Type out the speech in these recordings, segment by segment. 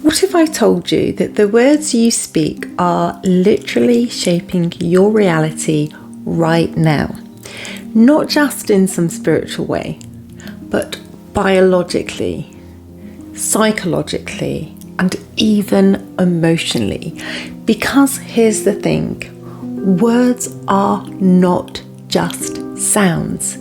What if I told you that the words you speak are literally shaping your reality right now? Not just in some spiritual way, but biologically, psychologically, and even emotionally. Because here's the thing, words are not just sounds.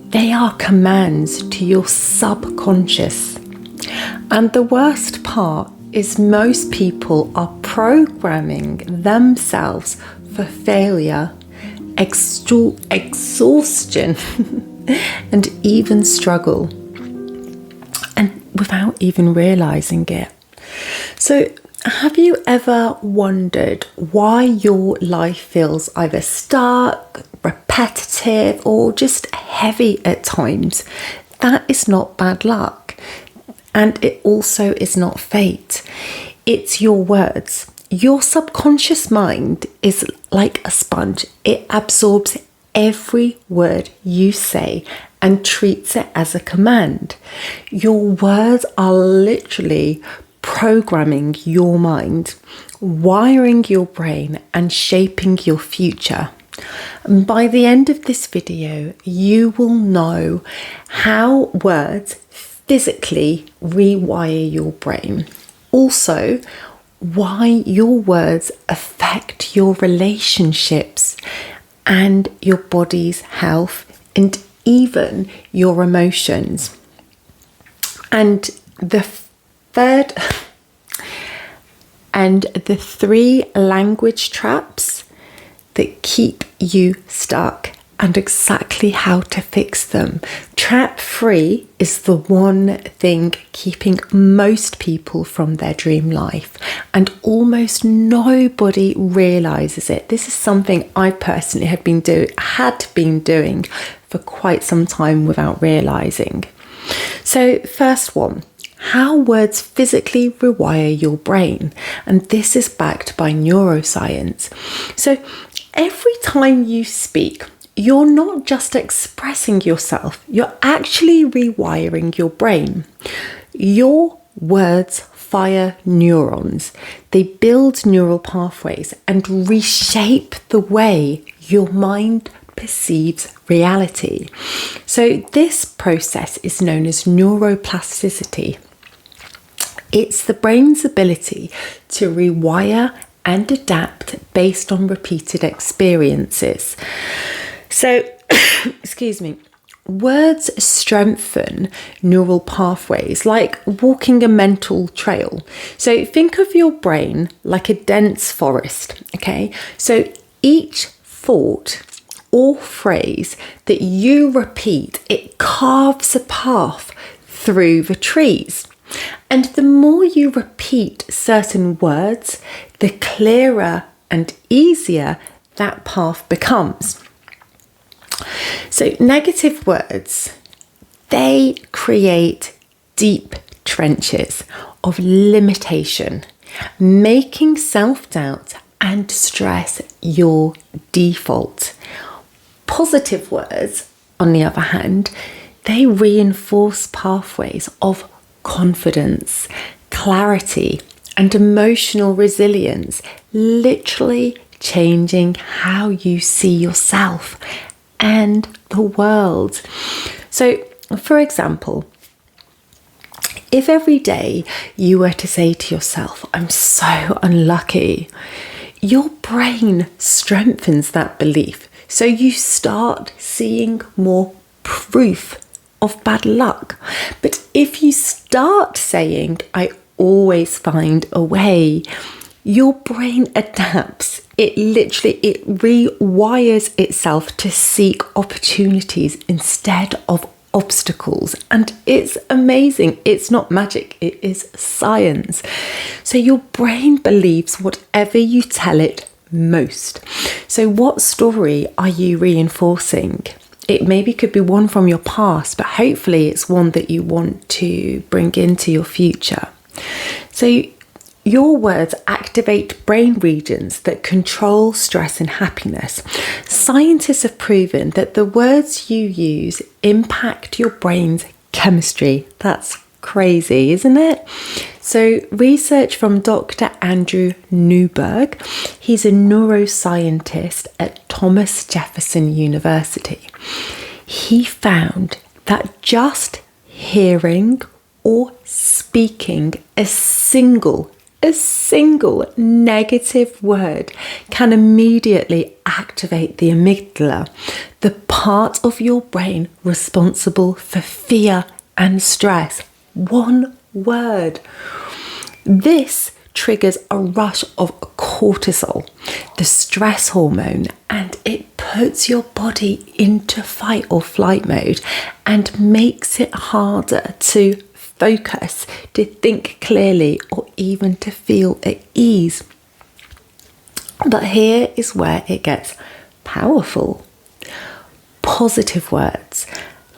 They are commands to your subconscious. And the worst part is most people are programming themselves for failure, exhaustion, and even struggle, and without even realizing it. So, have you ever wondered why your life feels either stuck, repetitive, or just heavy at times? That is not bad luck. And it also is not fate. It's your words. Your subconscious mind is like a sponge. It absorbs every word you say and treats it as a command. Your words are literally programming your mind, wiring your brain, and shaping your future. And by the end of this video, you will know how words physically rewire your brain. Also, why your words affect your relationships and your body's health and even your emotions. And the three language traps that keep you stuck and exactly how to fix them. Trap 3 is the one thing keeping most people from their dream life, and almost nobody realizes it. This is something I personally had been doing for quite some time without realizing. So first one, how words physically rewire your brain, and this is backed by neuroscience. So every time you speak, you're not just expressing yourself, you're actually rewiring your brain. Your words fire neurons. They build neural pathways and reshape the way your mind perceives reality. So this process is known as neuroplasticity. It's the brain's ability to rewire and adapt based on repeated experiences. So, words strengthen neural pathways like walking a mental trail. So think of your brain like a dense forest, okay? So each thought or phrase that you repeat, it carves a path through the trees. And the more you repeat certain words, the clearer and easier that path becomes. So negative words, they create deep trenches of limitation, making self-doubt and stress your default. Positive words, on the other hand, they reinforce pathways of confidence, clarity, and emotional resilience, literally changing how you see yourself and the world. So, for example, if every day you were to say to yourself, "I'm so unlucky," your brain strengthens that belief. So you start seeing more proof of bad luck. But if you start saying, "I always find a way," your brain adapts. It rewires itself to seek opportunities instead of obstacles. And it's amazing. It's not magic, it is science. So your brain believes whatever you tell it most. So what story are you reinforcing? It maybe could be one from your past, but hopefully it's one that you want to bring into your future. So your words activate brain regions that control stress and happiness. Scientists have proven that the words you use impact your brain's chemistry. That's Crazy, isn't it? So research from Dr. Andrew Newberg, he's a neuroscientist at Thomas Jefferson University. He found that just hearing or speaking a single negative word can immediately activate the amygdala, the part of your brain responsible for fear and stress. One word. This triggers a rush of cortisol, the stress hormone, and it puts your body into fight or flight mode and makes it harder to focus, to think clearly, or even to feel at ease. But here is where it gets powerful. Positive words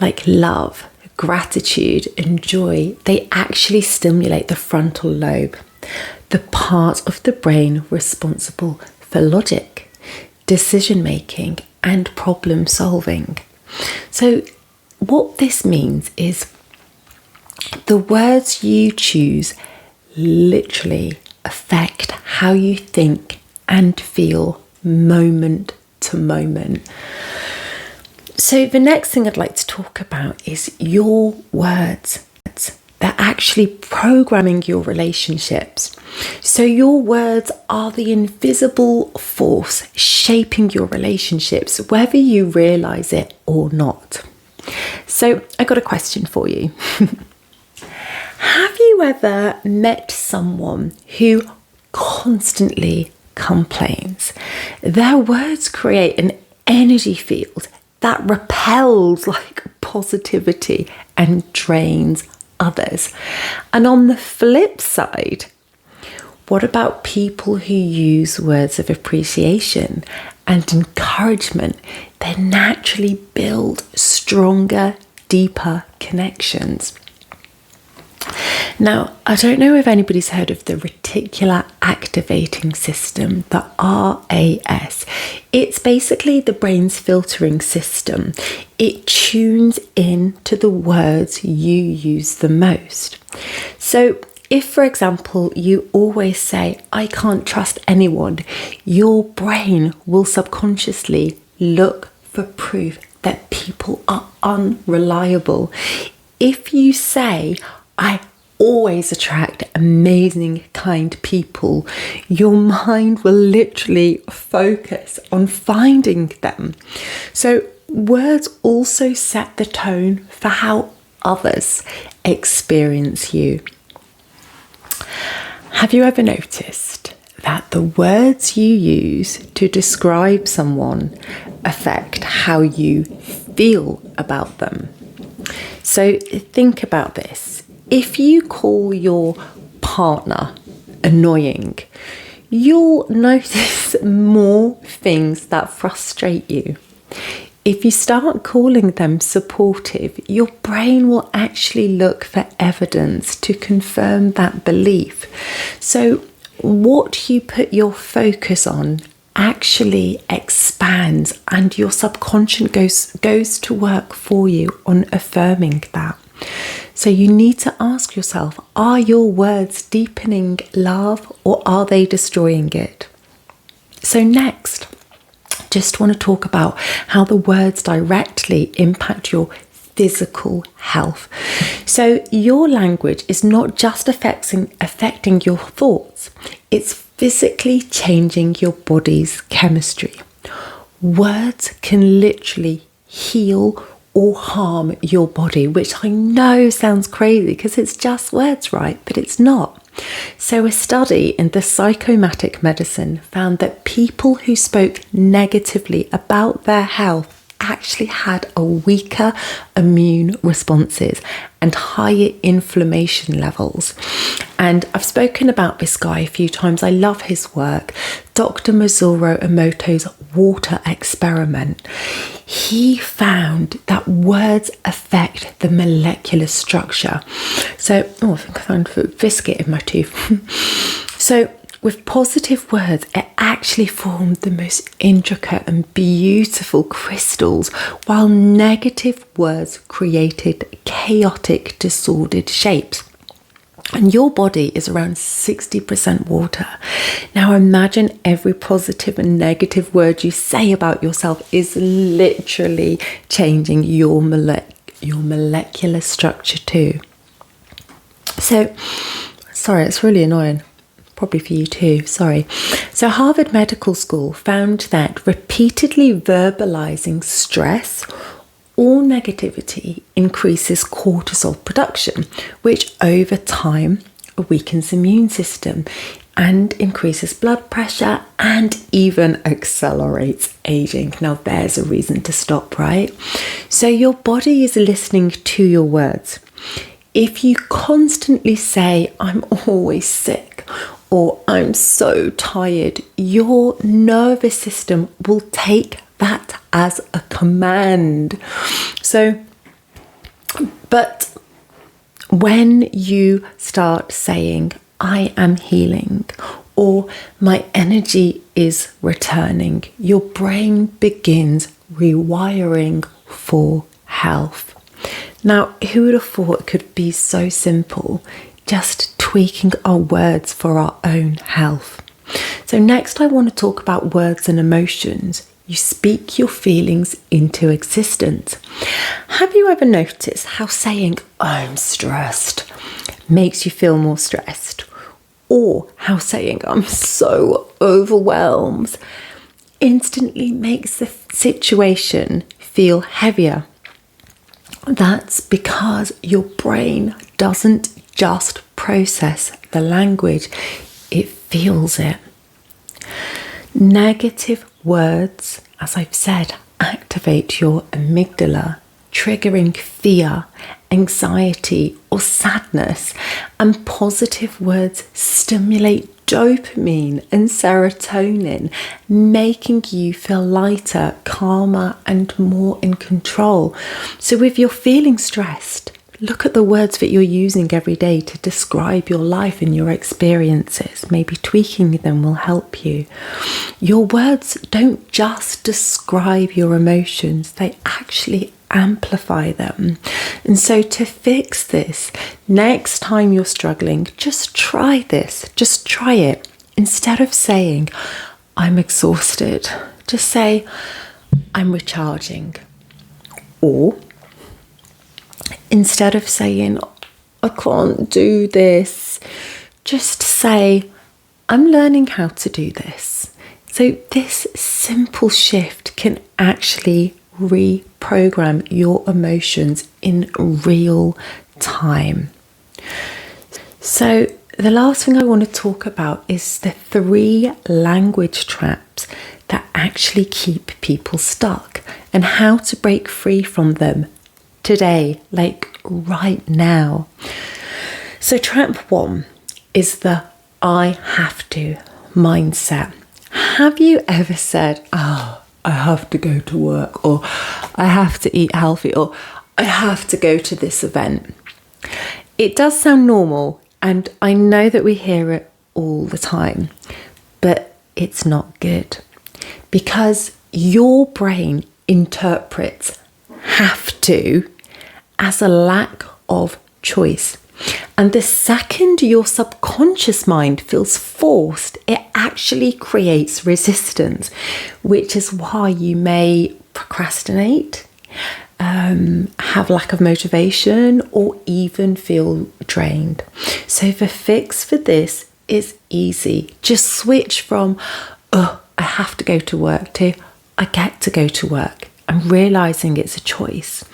like love, gratitude, and joy, they actually stimulate the frontal lobe, the part of the brain responsible for logic, decision making, and problem solving. So what this means is the words you choose literally affect how you think and feel moment to moment. So the next thing I'd like to talk about is your words. They're actually programming your relationships. So your words are the invisible force shaping your relationships, whether you realize it or not. So I got a question for you. Have you ever met someone who constantly complains? Their words create an energy field that repels like positivity and drains others. And on the flip side, what about people who use words of appreciation and encouragement? They naturally build stronger, deeper connections. Now, I don't know if anybody's heard of the reticular activating system, the RAS. It's basically the brain's filtering system. It tunes in to the words you use the most. So if, for example, you always say, I can't trust anyone, your brain will subconsciously look for proof that people are unreliable. If you say, I always attract amazing, kind people, your mind will literally focus on finding them. So words also set the tone for how others experience you. Have you ever noticed that the words you use to describe someone affect how you feel about them? So think about this. If you call your partner annoying, you'll notice more things that frustrate you. If you start calling them supportive, your brain will actually look for evidence to confirm that belief. So what you put your focus on actually expands, and your subconscious goes to work for you on affirming that. So you need to ask yourself, are your words deepening love or are they destroying it? So next, just want to talk about how the words directly impact your physical health. So your language is not just affecting your thoughts, it's physically changing your body's chemistry. Words can literally heal or harm your body, which I know sounds crazy because it's just words, right? But it's not. So a study in the psychosomatic medicine found that people who spoke negatively about their health actually had a weaker immune responses and higher inflammation levels. And I've spoken about this guy a few times. I love his work. Dr. Masaru Emoto's water experiment. He found that words affect the molecular structure. So, I think I found a biscuit in my tooth. So with positive words, it actually formed the most intricate and beautiful crystals, while negative words created chaotic, disordered shapes. And your body is around 60% water. Now imagine every positive and negative word you say about yourself is literally changing your molecular structure too. So, sorry, it's really annoying. Probably for you too, sorry. So Harvard Medical School found that repeatedly verbalizing stress or negativity increases cortisol production, which over time weakens the immune system and increases blood pressure and even accelerates aging. Now there's a reason to stop, right? So your body is listening to your words. If you constantly say, I'm always sick, or I'm so tired, your nervous system will take that as a command. But when you start saying, I am healing, or my energy is returning, your brain begins rewiring for health. Now, who would have thought it could be so simple, just tweaking our words for our own health? So next I want to talk about words and emotions. You speak your feelings into existence. Have you ever noticed how saying, I'm stressed, makes you feel more stressed? Or how saying, I'm so overwhelmed, instantly makes the situation feel heavier? That's because your brain doesn't just process the language, it feels it. Negative words, as I've said, activate your amygdala, triggering fear, anxiety, or sadness. And positive words stimulate dopamine and serotonin, making you feel lighter, calmer, and more in control. So if you're feeling stressed, look at the words that you're using every day to describe your life and your experiences. Maybe tweaking them will help you. Your words don't just describe your emotions, they actually amplify them. And so to fix this, next time you're struggling, just try this. Just try it. Instead of saying, I'm exhausted, just say, I'm recharging. Or instead of saying, I can't do this, just say, I'm learning how to do this. So this simple shift can actually reprogram your emotions in real time. So the last thing I want to talk about is the 3 language traps that actually keep people stuck and how to break free from them today, like right now. So trap 1 is the I have to mindset. Have you ever said, I have to go to work, or I have to eat healthy, or I have to go to this event? It does sound normal, and I know that we hear it all the time, but it's not good because your brain interprets have to as a lack of choice. And the second your subconscious mind feels forced, it actually creates resistance, which is why you may procrastinate, have lack of motivation, or even feel drained. So the fix for this is easy. Just switch from, I have to go to work, to I get to go to work, and realizing it's a choice.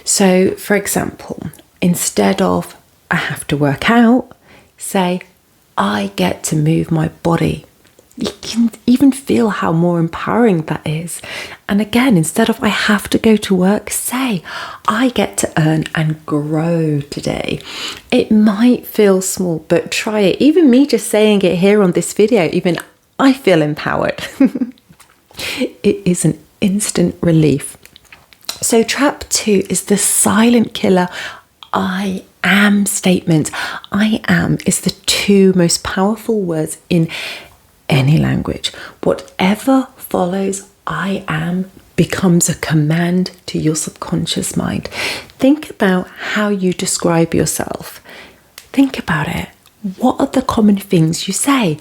So, for example, instead of I have to work out, say, I get to move my body. You can even feel how more empowering that is. And again, instead of I have to go to work, say, I get to earn and grow today. It might feel small, but try it. Even me just saying it here on this video, even I feel empowered. It is an instant relief. So trap 2 is the silent killer I am statements. I am is the two most powerful words in any language. Whatever follows I am becomes a command to your subconscious mind. Think about how you describe yourself. Think about it. What are the common things you say?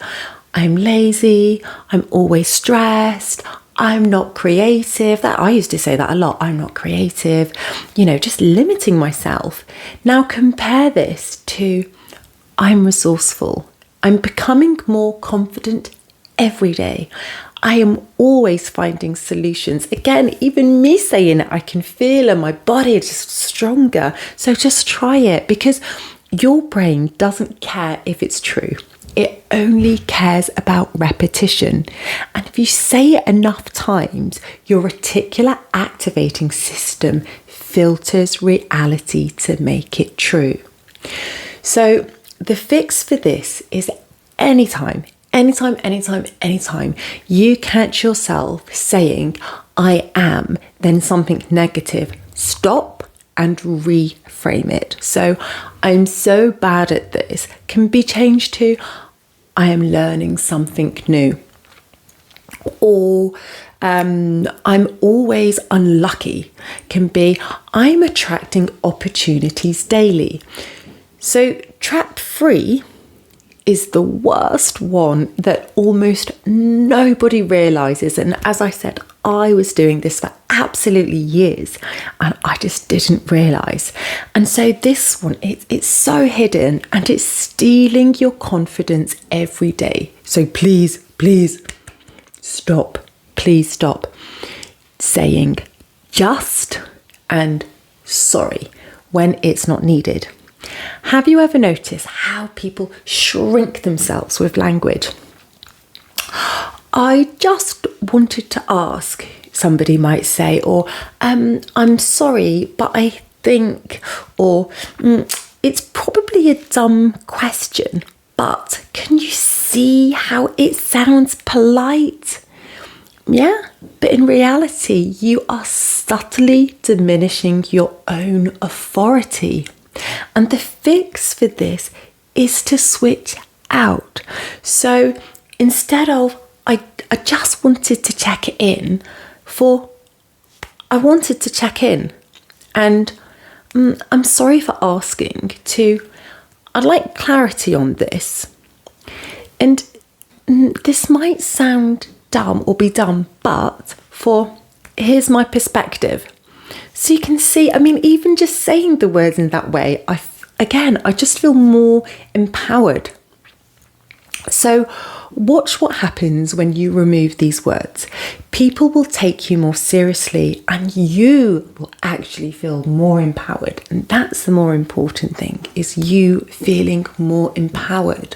I'm lazy, I'm always stressed, I'm not creative. That I used to say that a lot. I'm not creative, just limiting myself. Now compare this to I'm resourceful. I'm becoming more confident every day. I am always finding solutions. Again, even me saying it, I can feel in my body it's just stronger. So just try it, because your brain doesn't care if it's true. It only cares about repetition. And if you say it enough times, your reticular activating system filters reality to make it true. So the fix for this is anytime you catch yourself saying I am, then something negative, stop and reframe it. So I'm so bad at this can be changed to I am learning something new. Or I'm always unlucky can be I'm attracting opportunities daily. So trap 3 is the worst one that almost nobody realizes. And as I said, I was doing this for absolutely years and I just didn't realize. And so this one, it's so hidden and it's stealing your confidence every day. So please stop. Please stop saying just and sorry when it's not needed. Have you ever noticed how people shrink themselves with language? I just wanted to ask, somebody might say, or I'm sorry, but I think, or it's probably a dumb question, but can you see how it sounds polite? Yeah, but in reality, you are subtly diminishing your own authority. And the fix for this is to switch out. So instead of I just wanted to check in I wanted to check in, and I'm sorry for asking I'd like clarity on this. And this might sound dumb or be dumb, but here's my perspective. So you can see, even just saying the words in that way, I just feel more empowered. So watch what happens when you remove these words. People will take you more seriously and you will actually feel more empowered. And that's the more important thing, is you feeling more empowered.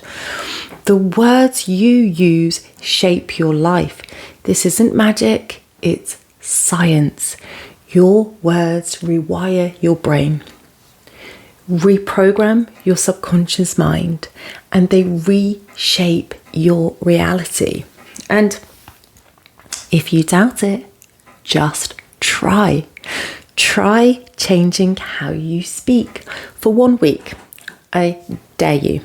The words you use shape your life. This isn't magic, it's science. Your words rewire your brain, reprogram your subconscious mind, and they reshape your reality. And if you doubt it, just try. Try changing how you speak for 1 week. I dare you.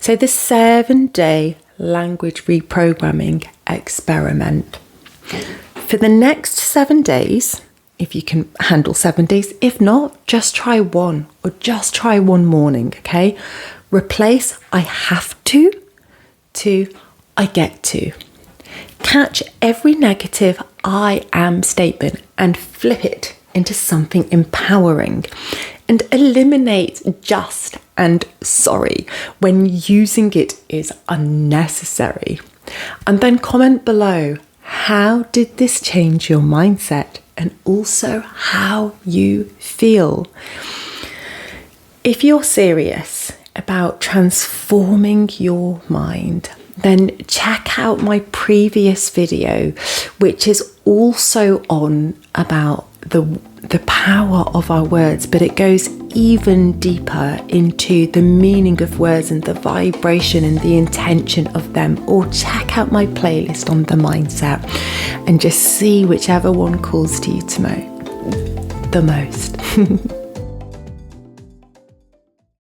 So the 7-day language reprogramming experiment. For the next 7 days, if you can handle 7 days, if not, just try one, or just try one morning, okay? Replace I have to I get to. Catch every negative I am statement and flip it into something empowering. And eliminate just and sorry when using it is unnecessary. And then comment below, how did this change your mindset? And also how you feel. If you're serious about transforming your mind, then check out my previous video, which is also on about the power of our words, but it goes even deeper into the meaning of words and the vibration and the intention of them. Or check out my playlist on the mindset and just see whichever one calls to you the most.